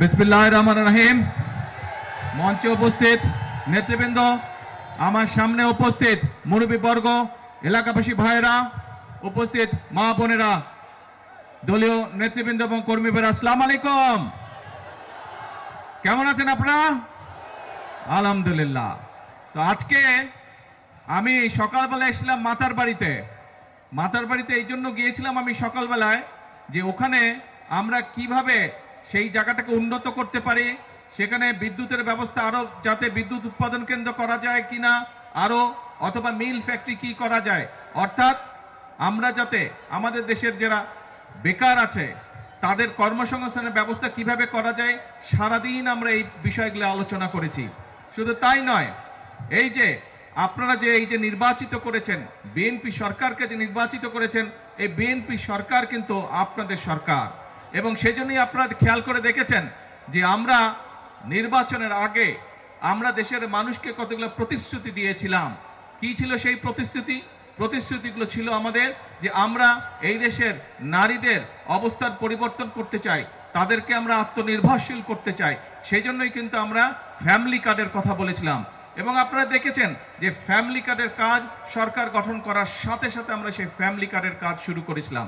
বিসমিল্লাহির রহমানির রহিম। মঞ্চে উপস্থিত নেতৃবৃন্দ, আমার সামনে উপস্থিত মুরব্বীবর্গ, এলাকাবাসী ভাইয়েরা, উপস্থিত মা বোনেরা, দলীয় নেতৃবৃন্দ এবং কর্মীরা, আসসালামু আলাইকুম। কেমন আছেন আপনারা? আলহামদুলিল্লাহ। তো আজকে আমি সকালবেলা এসেছিলাম মাতার বাড়িতে এই জন্য গিয়েছিলাম আমি সকালবেলায়, যে ওখানে আমরা কিভাবে সেই জায়গাটাকে উন্নত করতে পারি, সেখানে বিদ্যুতের ব্যবস্থা আরো যাতে বিদ্যুৎ উৎপাদন কেন্দ্র করা যায় কিনা, আরো অথবা মিল ফ্যাক্টরি কি করা যায়, অর্থাৎ আমরা যাতে আমাদের দেশের যারা বেকার আছে তাদের কর্মসংস্থানের ব্যবস্থা কিভাবে করা যায়, সারাদিন আমরা এই বিষয়গুলো আলোচনা করেছি। শুধু তাই নয়, এই যে আপনারা যে এই যে নির্বাচিত করেছেন, বিএনপি সরকারকে যে নির্বাচিত করেছেন, এই বিএনপি সরকার কিন্তু আপনাদের সরকার, এবং সেজন্যই আপনারা খেয়াল করে দেখেছেন যে আমরা নির্বাচনের আগে আমরা দেশের মানুষকে কতগুলো প্রতিশ্রুতি দিয়েছিলাম। কি ছিল সেই প্রতিশ্রুতিগুলো ছিল আমাদের, যে আমরা এই দেশের নারীদের অবস্থার পরিবর্তন করতে চাই, তাদেরকে আমরা আত্মনির্ভরশীল করতে চাই। সেই জন্যই কিন্তু আমরা ফ্যামিলি কার্ডের কথা বলেছিলাম, এবং আপনারা দেখেছেন যে ফ্যামিলি কার্ডের কাজ সরকার গঠন করার সাথে সাথে আমরা সেই ফ্যামিলি কার্ডের কাজ শুরু করেছিলাম।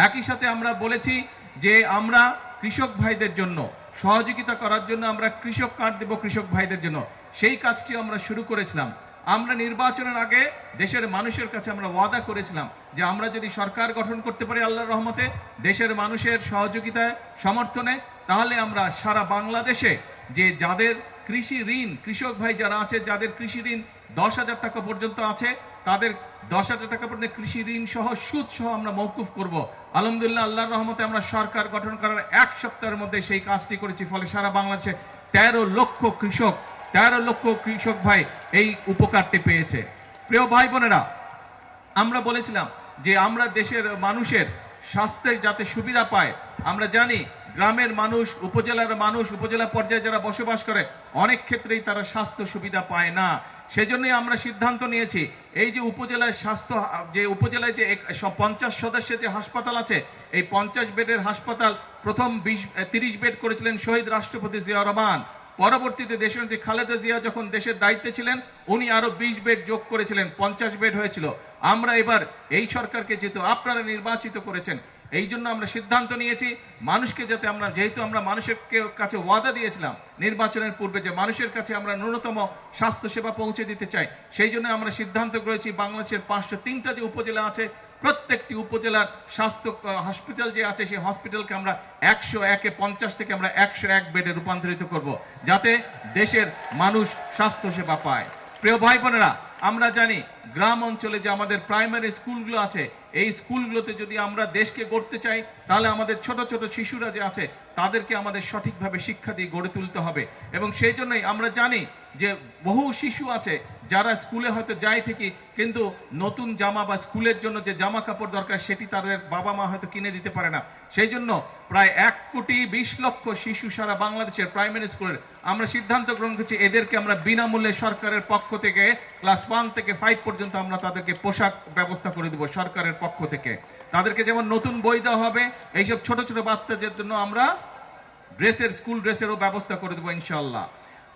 একই সাথে আমরা বলেছি যে আমরা কৃষক ভাইদের জন্য সহযোগিতা করার জন্য আমরা কৃষক কার্ড দেব কৃষক ভাইদের জন্য, সেই কাজটি আমরা শুরু করেছিলাম। আমরা নির্বাচনের আগে দেশের মানুষের কাছে আমরা ওয়াদা করেছিলাম যে আমরা যদি সরকার গঠন করতে পারি আল্লাহর রহমতে, দেশের মানুষের সহযোগিতায় সমর্থনে, তাহলে আমরা সারা বাংলাদেশে যে যাদের কৃষি ঋণ, কৃষক ভাই যারা আছে যাদের কৃষি ঋণ 10,000 টাকা পর্যন্ত আছে, তাদের 10,000 টাকা পর্যন্ত কৃষি ঋণ সহ সুদ সহ আমরা মওকুফ করব। আলহামদুলিল্লাহ, আল্লাহর রহমতে আমরা সরকার গঠন করার 1 সপ্তাহের মধ্যে সেই কাজটি করেছি। ফলে সারা বাংলাদেশে 13 লক্ষ কৃষক ভাই এই উপকারটি পেয়েছে। প্রিয় ভাই বোনেরা, আমরা বলেছিলাম যে আমরা দেশের মানুষের স্বাস্থ্যের যাতে সুবিধা পায়। আমরা জানি গ্রামের মানুষ, উপজেলার মানুষ, উপজেলা পর্যায়ে যারা বসবাস করে, অনেক ক্ষেত্রেই তারা স্বাস্থ্য সুবিধা পায় না। সেজন্যই আমরা সিদ্ধান্ত নিয়েছি এই যে উপজেলায় উপজেলায় যে 50 সদস্যের যে হাসপাতাল আছে, এই 50 বেডের হাসপাতাল প্রথম 30 বেড করেছিলেন শহীদ রাষ্ট্রপতি জিয়াউর রহমান। পরবর্তীতে দেশনেত্রী খালেদা জিয়া যখন দেশের দায়িত্বে ছিলেন, উনি আরো 20 বেড যোগ করেছিলেন, 50 বেড হয়েছিল। আমরা এবার এই সরকারকে যেহেতু আপনারা নির্বাচিত করেছেন, এই জন্য আমরা সিদ্ধান্ত নিয়েছি মানুষকে যাতে আমরা, যেহেতু আমরা মানুষের কাছে ওয়াদা দিয়েছিলাম নির্বাচনের পূর্বে যে মানুষের কাছে আমরা ন্যূনতম স্বাস্থ্য সেবা পৌঁছে দিতে চাই, সেই জন্য আমরা সিদ্ধান্ত করেছি বাংলাদেশের 503টা যে উপজেলা আছে, প্রত্যেকটি উপজেলার স্বাস্থ্য হসপিটাল যে আছে, সেই হসপিটালকে আমরা 101 থেকে আমরা 101 বেডে রূপান্তরিত করব, যাতে দেশের মানুষ স্বাস্থ্য সেবা পায়। প্রিয় ভাই বোনেরা, আমরা জানি গ্রাম অঞ্চলে যে আমাদের প্রাইমারি স্কুলগুলো আছে, এই স্কুলগুলোতে যদি আমরা দেশকে গড়তে চাই, তাহলে আমাদের ছোট ছোট শিশুরা যে আছে তাদেরকে আমাদের সঠিকভাবে শিক্ষা দিয়ে গড়ে তুলতে হবে। এবং সেই জন্যই আমরা জানি যে বহু শিশু আছে যারা স্কুলে হয়তো যায় ঠিকই, কিন্তু নতুন জামা বা স্কুলের জন্য যে জামা কাপড় দরকার সেটি তাদের বাবা মা হয়তো কিনে দিতে পারে না। সেই জন্য প্রায় 1,20,00,000 শিশু সারা বাংলাদেশের প্রাইমারি স্কুলের আমরা সিদ্ধান্ত গ্রহণ করছি, এদেরকে আমরা বিনামূল্যে সরকারের পক্ষ থেকে ক্লাস 1 থেকে 5 পর্যন্ত আমরা তাদেরকে পোশাক ব্যবস্থা করে দেব সরকারের পক্ষ থেকে। তাদেরকে যেমন নতুন বই দেওয়া হবে, এইসব ছোট ছোট বাচ্চাদের জন্য আমরা স্কুল ড্রেসেরও ব্যবস্থা করে দেবো ইনশাআল্লাহ।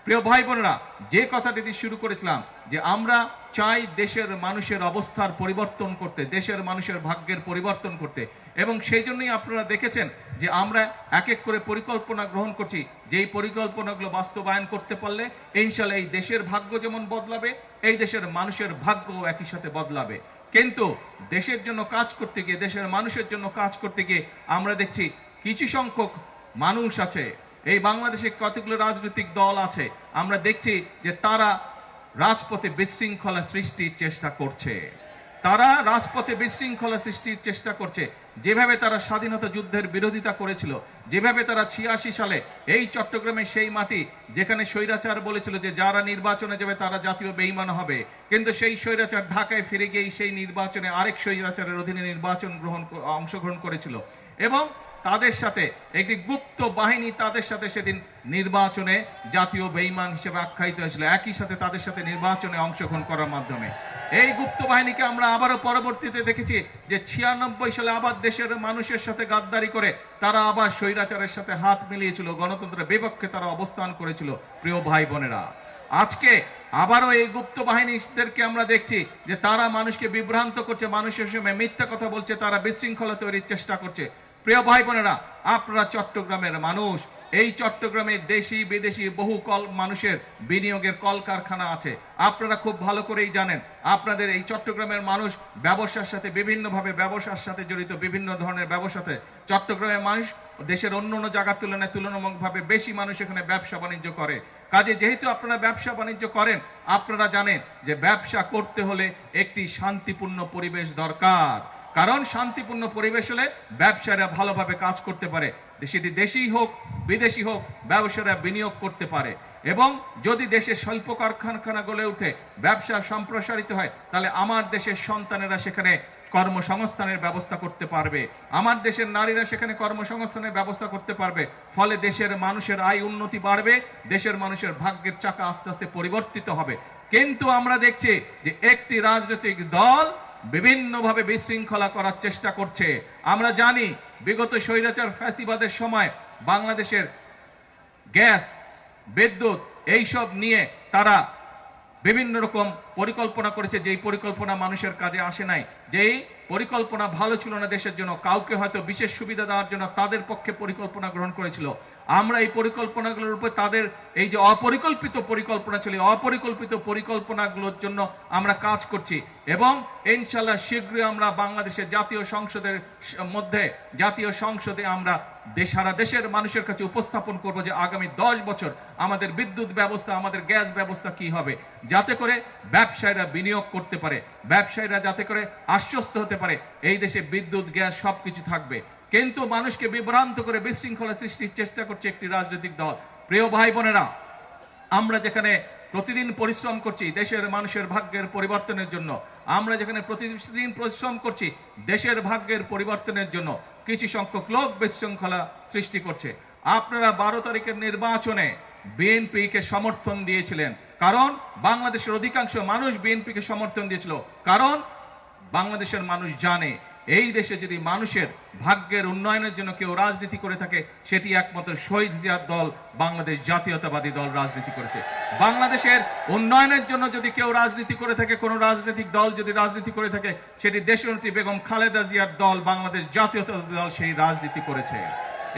প্রিয় ভাই বোনেরা, যে কথাটি দিয়ে শুরু করেছিলাম যে আমরা চাই দেশের মানুষের অবস্থার পরিবর্তন করতে, দেশের মানুষের ভাগ্যের পরিবর্তন করতে, এবং সেই জন্যই আপনারা দেখেছেন যে আমরা এক এক করে পরিকল্পনা গ্রহণ করছি, যেই পরিকল্পনাগুলো বাস্তবায়ন করতে পারলে ইনশাআল্লাহ এই দেশের ভাগ্য যেমন বদলাবে, এই দেশের মানুষের ভাগ্য একই সাথে বদলাবে। কিন্তু দেশের জন্য কাজ করতে গিয়ে, দেশের মানুষের জন্য কাজ করতে গিয়ে আমরা দেখছি কিছু সংখ্যক মানুষ আছে, এই বাংলাদেশে কতগুলো রাজনৈতিক দল আছে, আমরা দেখছি যে তারা রাজপথে বিশৃঙ্খলা সৃষ্টির চেষ্টা করছে। যেভাবে তারা স্বাধীনতা যুদ্ধের বিরোধিতা করেছিল, যেভাবে তারা 86 সালে এই চট্টগ্রামে সেই মাটি যেখানে স্বৈরাচার বলেছিল যে যারা নির্বাচনে যাবে তারা জাতীয় বেঈমান হবে, কিন্তু সেই স্বৈরাচার ঢাকায় ফিরে গিয়ে সেই নির্বাচনে আরেক স্বৈরাচারের অধীনে অংশগ্রহণ করেছিল। এবং তাদের সাথে একটি গুপ্ত বাহিনী তাদের সাথে সেদিন নির্বাচনে জাতীয় বেঈমান হিসেবে আখ্যায়িত হয়েছিল, একই সাথে তাদের সাথে নির্বাচনে অংশগ্রহণ করার মাধ্যমে। এই গুপ্ত বাহিনীকে আমরা আবারও পরবর্তীতে দেখেছি যে 96 সালে আবার দেশের মানুষের সাথে গাদ্দারি করে তারা আবার স্বৈরাচারের সাথে হাত মিলিয়েছিল, গণতন্ত্রের বিপক্ষে তারা অবস্থান করেছিল। প্রিয় ভাই বোনেরা, আজকে আবারও এই গুপ্ত বাহিনীদেরকে আমরা দেখছি যে তারা মানুষকে বিভ্রান্ত করছে, মানুষের সঙ্গে মিথ্যা কথা বলছে, তারা বিশৃঙ্খলা তৈরির চেষ্টা করছে। প্রিয় ভাই বোনেরা, আপনারা চট্টগ্রামের মানুষ, এই চট্টগ্রামে দেশি বিদেশি বহু মানুষের বিনিয়োগের কলকারখানা আছে। আপনারা খুব ভালো করেই জানেন, আপনাদের এই চট্টগ্রামের মানুষ ব্যবসার সাথে বিভিন্নভাবে ব্যবসার সাথে জড়িত, বিভিন্ন ধরনের ব্যবসাতে চট্টগ্রামের মানুষ দেশের অন্য অন্য জায়গার তুলনায় তুলনামূলকভাবে বেশি মানুষ এখানে ব্যবসা বাণিজ্য করে। কাজে যেহেতু আপনারা ব্যবসা বাণিজ্য করেন, আপনারা জানেন যে ব্যবসা করতে হলে একটি শান্তিপূর্ণ পরিবেশ দরকার। কারণ শান্তিপূর্ণ পরিবেশ হলে ব্যবসায়ীরা ভালোভাবে কাজ করতে পারে, সেটি দেশি হোক বিদেশি হোক, ব্যবসায়ীরা বিনিয়োগ করতে পারে। এবং যদি দেশে শিল্প কারখানা গড়ে উঠে, ব্যবসা সম্প্রসারিত হয়, তাহলে আমার দেশের সন্তানেরা সেখানে কর্মসংস্থানের ব্যবস্থা করতে পারবে, আমার দেশের নারীরা সেখানে কর্মসংস্থানের ব্যবস্থা করতে পারবে। ফলে দেশের মানুষের আয় উন্নতি বাড়বে, দেশের মানুষের ভাগ্যের চাকা আস্তে আস্তে পরিবর্তিত হবে। কিন্তু আমরা দেখছি যে একটি রাজনৈতিক দল বিভিন্নভাবে বিশৃঙ্খলা করার চেষ্টা করছে। আমরা জানি বিগত স্বৈরাচার ফ্যাসিবাদের সময় বাংলাদেশের গ্যাস, বিদ্যুৎ এইসব নিয়ে তারা বিভিন্ন রকম পরিকল্পনা করেছে, যেই পরিকল্পনা মানুষের কাজে আসে নাই, যেই পরিকল্পনা ভালো ছিল না দেশের জন্য, কাউকে হয়তো বিশেষ সুবিধা দেওয়ার জন্য তাদের পক্ষে পরিকল্পনা গ্রহণ করেছিল। আমরা এই পরিকল্পনাগুলোর উপর তাদের এই যে অপরিকল্পিত পরিকল্পনা ছিল, অপরিকল্পিত পরিকল্পনাগুলোর জন্য আমরা কাজ করছি এবং ইনশাআল্লাহ শীঘ্রই আমরা বাংলাদেশের জাতীয় সংসদে আমরা সারা দেশের মানুষের কাছে উপস্থাপন করব যে আগামী 10 বছর আমাদের বিদ্যুৎ ব্যবস্থা, আমাদের গ্যাস ব্যবস্থা কি হবে, যাতে করে ব্যবসায়ীরা বিনিয়োগ করতে পারে, ব্যবসায়ীরা যাতে করে আশ্বস্ত হতে পারে এই দেশে বিদ্যুৎ গ্যাস সবকিছু থাকবে। কিন্তু মানুষকে বিভ্রান্ত করে বিশৃঙ্খলা সৃষ্টির চেষ্টা করছে একটি রাজনৈতিক দল। প্রিয় ভাই বোনেরা, আমরা যেখানে প্রতিদিন পরিশ্রম করছি দেশের মানুষের ভাগ্যের পরিবর্তনের জন্য, আমরা যেখানে প্রতিদিন পরিশ্রম করছি দেশের ভাগ্যের পরিবর্তনের জন্য, কিছু সংখ্যক লোক বিশৃঙ্খলা সৃষ্টি করছে। আপনারা 12 তারিখের নির্বাচনে বিএনপিকে সমর্থন দিয়েছিলেন, কারণ বাংলাদেশের অধিকাংশ মানুষ বিএনপিকে সমর্থন দিয়েছিল। কারণ বাংলাদেশের মানুষ জানে এই দেশে যদি মানুষের ভাগ্যের উন্নয়নের জন্য কেউ রাজনীতি করে থাকে, সেটি একমাত্র শহীদ জিয়ার দল বাংলাদেশ জাতীয়তাবাদী দল রাজনীতি করেছে। বাংলাদেশের উন্নয়নের জন্য যদি কেউ রাজনীতি করে থাকে, কোন রাজনৈতিক দল যদি রাজনীতি করে থাকে, সেটি দেশনেত্রী বেগম খালেদা জিয়ার দল বাংলাদেশ জাতীয়তাবাদী দল সেই রাজনীতি করেছে।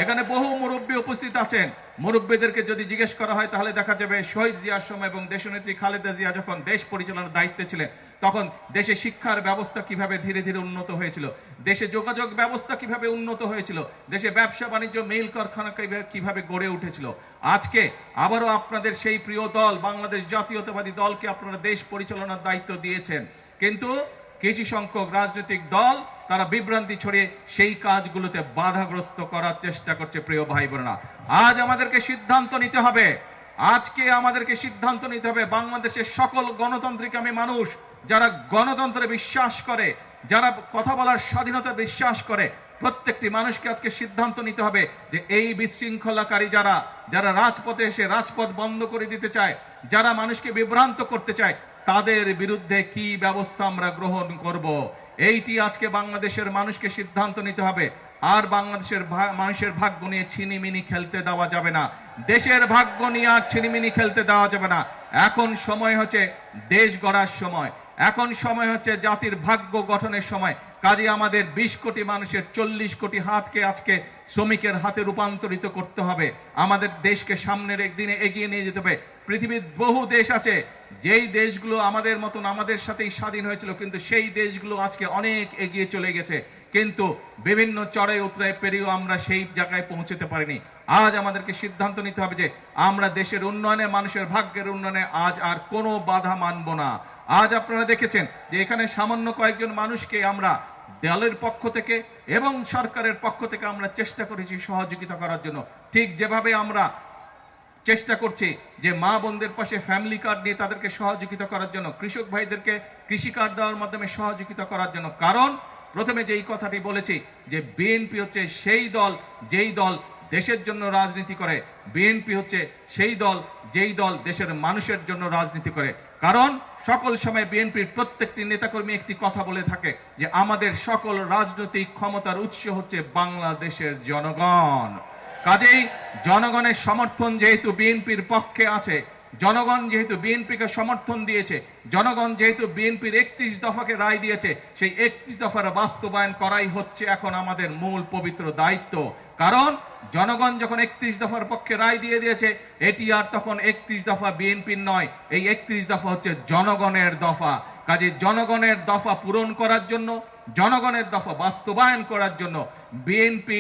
এখানে বহু মুরব্বী উপস্থিত আছেন, মুরব্বীদেরকে যদি জিজ্ঞেস করা হয় তাহলে দেখা যাবে শহীদ জিয়ার সময় এবং দেশনেত্রী খালেদা জিয়া যখন দেশ পরিচালনার দায়িত্বে ছিলেন, তখন দেশে শিক্ষার ব্যবস্থা কিভাবে ধীরে ধীরে উন্নত হয়েছিল, দেশে যোগাযোগ ব্যবস্থা কিভাবে উন্নত হয়েছিল, দেশে ব্যবসা বাণিজ্য মিল কারখানা কিভাবে গড়ে উঠেছিল। আজকে আবারও আপনাদের সেই প্রিয় দল বাংলাদেশ জাতীয়তাবাদী দলকে আপনারা দেশ পরিচালনার দায়িত্ব দিয়েছেন, কিন্তু কিছু সংখ্যক রাজনৈতিক দল তারা বিভ্রান্তি ছড়িয়ে সেই কাজগুলোতে বাধাগ্রস্ত করার চেষ্টা করছে। প্রিয় ভাই বোনেরা, আজ আমাদেরকে সিদ্ধান্ত নিতে হবে, আজকে আমাদেরকে সিদ্ধান্ত নিতে হবে। বাংলাদেশের সকল গণতান্ত্রিকামী মানুষ যারা গণতন্ত্রে বিশ্বাস করে, যারা কথা বলার স্বাধীনতা বিশ্বাস করে, প্রত্যেকটি মানুষকে আজকে সিদ্ধান্ত নিতে হবে যে এই বিশৃঙ্খলাকারী যারা রাজপথে এসে রাজপথ বন্ধ করে দিতে চায়, যারা মানুষকে বিভ্রান্ত করতে চায়, তাদের বিরুদ্ধে কি ব্যবস্থা আমরা গ্রহণ করব, এইটি আজকে বাংলাদেশের মানুষকে সিদ্ধান্ত নিতে হবে। আর বাংলাদেশের মানুষের ভাগ্য নিয়ে ছিনিমিনি খেলতে দেওয়া যাবে না, দেশের ভাগ্য নিয়ে আর ছিনিমিনি খেলতে দেওয়া যাবে না। এখন সময় হচ্ছে দেশ গড়ার সময়, এখন সময় হচ্ছে জাতির ভাগ্য গঠনের সময়। কাজে আমাদের 20 কোটি মানুষের 40 কোটি হাতকে আজকে শ্রমিকের হাতে রূপান্তরিত করতে হবে। আমাদের দেশকে সামনের একদিনে এগিয়ে নিয়ে যেতে হবে। পৃথিবীর বহু দেশ আছে যেই দেশগুলো আমাদের মতন আমাদের সাথেই স্বাধীন হয়েছিল, কিন্তু সেই দেশগুলো আজকে অনেক এগিয়ে চলে গেছে, কিন্তু বিভিন্ন চড়াই উতরাই পেরিয়েও আমরা সেই জায়গায় পৌঁছতে পারিনি। আজ আমাদেরকে সিদ্ধান্ত নিতে হবে যে আমরা দেশের উন্নয়নে, মানুষের ভাগ্যের উন্নয়নে আজ আর কোনো বাধা মানব না। আজ আপনারা দেখেছেন যে এখানে সামান্য কয়েকজন মানুষকে আমরা দলের পক্ষ থেকে এবং সরকারের পক্ষ থেকে আমরা চেষ্টা করেছি সহযোগিতা করার জন্য, ঠিক যেভাবে আমরা চেষ্টা করছি যে মা বোনদের পাশে ফ্যামিলি কার্ড নিয়ে তাদেরকে সহযোগিতা করার জন্য, কৃষক ভাইদেরকে কৃষি কার্ড দেওয়ার মাধ্যমে সহযোগিতা করার জন্য। কারণ প্রথমে যেই কথাটি বলেছি যে বিএনপি হচ্ছে সেই দল যেই দল দেশের জন্য রাজনীতি করে, বিএনপি হচ্ছে সেই দল যেই দল দেশের মানুষের জন্য রাজনীতি করে। কারণ সকল সময় বিএনপির প্রত্যেকটি নেতাকর্মী একটি কথা বলে থাকে যে আমাদের সকল রাজনৈতিক ক্ষমতার উৎস হচ্ছে বাংলাদেশের জনগণ। কাজেই জনগণের সমর্থন যেহেতু বিএনপির পক্ষে আছে, জনগণ যেহেতু বিএনপিকে সমর্থন দিয়েছে, জনগণ যেহেতু বিএনপির 31 দফাকে রায় দিয়েছে, সেই 31 দফার বাস্তবায়ন করাই হচ্ছে এখন আমাদের মূল পবিত্র দায়িত্ব। কারণ জনগণ যখন 31 দফার পক্ষে রায় দিয়ে দিয়েছে, এটি আর তখন 31 দফা বিএনপির নয়, এই 31 দফা হচ্ছে জনগণের দফা। কাজে জনগণের দফা পূরণ করার জন্য, জনগণের দফা বাস্তবায়ন করার জন্য বিএনপি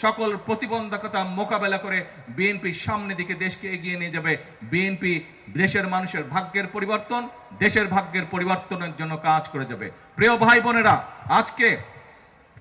সকল প্রতিবন্ধকতা মোকাবেলা করে বিএনপি সামনের দিকে দেশকে এগিয়ে নিয়ে যাবে। বিএনপি দেশের মানুষের ভাগ্যের পরিবর্তন, দেশের ভাগ্যের পরিবর্তনের জন্য কাজ করে যাবে। প্রিয় ভাই বোনেরা, আজকে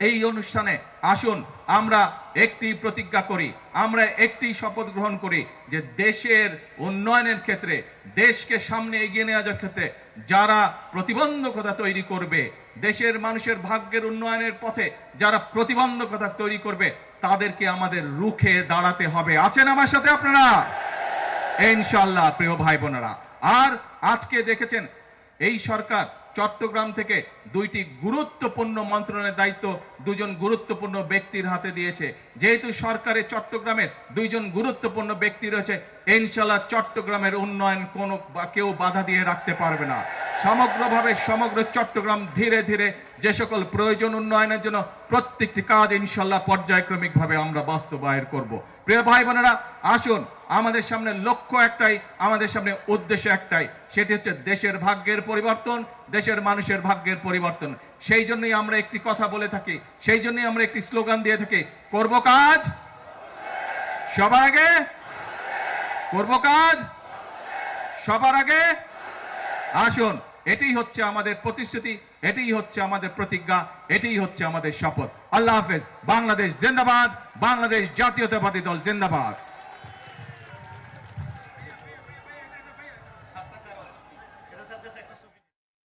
এই অনুষ্ঠানে আসুন আমরা একটি প্রতিজ্ঞা করি, আমরা একটি শপথ গ্রহণ করি যে দেশের উন্নয়নের ক্ষেত্রে, দেশকে সামনে এগিয়ে নেওয়ার ক্ষেত্রে যারা প্রতিবন্ধকতা তৈরি করবে, দেশের মানুষের ভাগ্যের উন্নয়নের পথে যারা প্রতিবন্ধকতা তৈরি করবে, তাদেরকে আমাদের রুখে দাঁড়াতে হবে। আছেন আমার সাথে আপনারা? ইনশাআল্লাহ। প্রিয় ভাই বোনেরা, আর আজকে দেখেছেন এই সরকার চট্টগ্রাম থেকে দুইটি গুরুত্বপূর্ণ মন্ত্রণালয়ের দায়িত্ব দুজন গুরুত্বপূর্ণ ব্যক্তির হাতে দিয়েছে। যেহেতু সরকারের চট্টগ্রামের দুইজন গুরুত্বপূর্ণ ব্যক্তি রয়েছে, ইনশাআল্লাহ চট্টগ্রামের উন্নয়ন কেউ বাধা দিয়ে রাখতে পারবে না। সমগ্র চট্টগ্রাম ধীরে ধীরে যে সকল প্রয়োজন উন্নয়নের জন্য প্রত্যেকটি কাজ ইনশাআল্লাহ পর্যায়ক্রমিকভাবে আমরা বাস্তবায়ন করব। প্রিয় ভাই বোনেরা, আসুন আমাদের সামনে লক্ষ্য একটাই, আমাদের সামনে উদ্দেশ্য একটাই, সেটি হচ্ছে দেশের ভাগ্যের পরিবর্তন, দেশের মানুষের ভাগ্যের পরিবর্তন। সেই জন্যই আমরা একটি কথা বলে থাকি, সেই জন্যই আমরা একটি স্লোগান দিয়ে থাকি, করব কাজ সবার আগে, করব কাজ সবার আগে। আসুন, এটাই হচ্ছে আমাদের প্রতিশ্রুতি, এটাই হচ্ছে আমাদের প্রতিজ্ঞা, এটাই হচ্ছে আমাদের শপথ। আল্লাহ হাফেজ। বাংলাদেশ জিন্দাবাদ, বাংলাদেশ জাতীয়তাবাদী দল জিন্দাবাদ।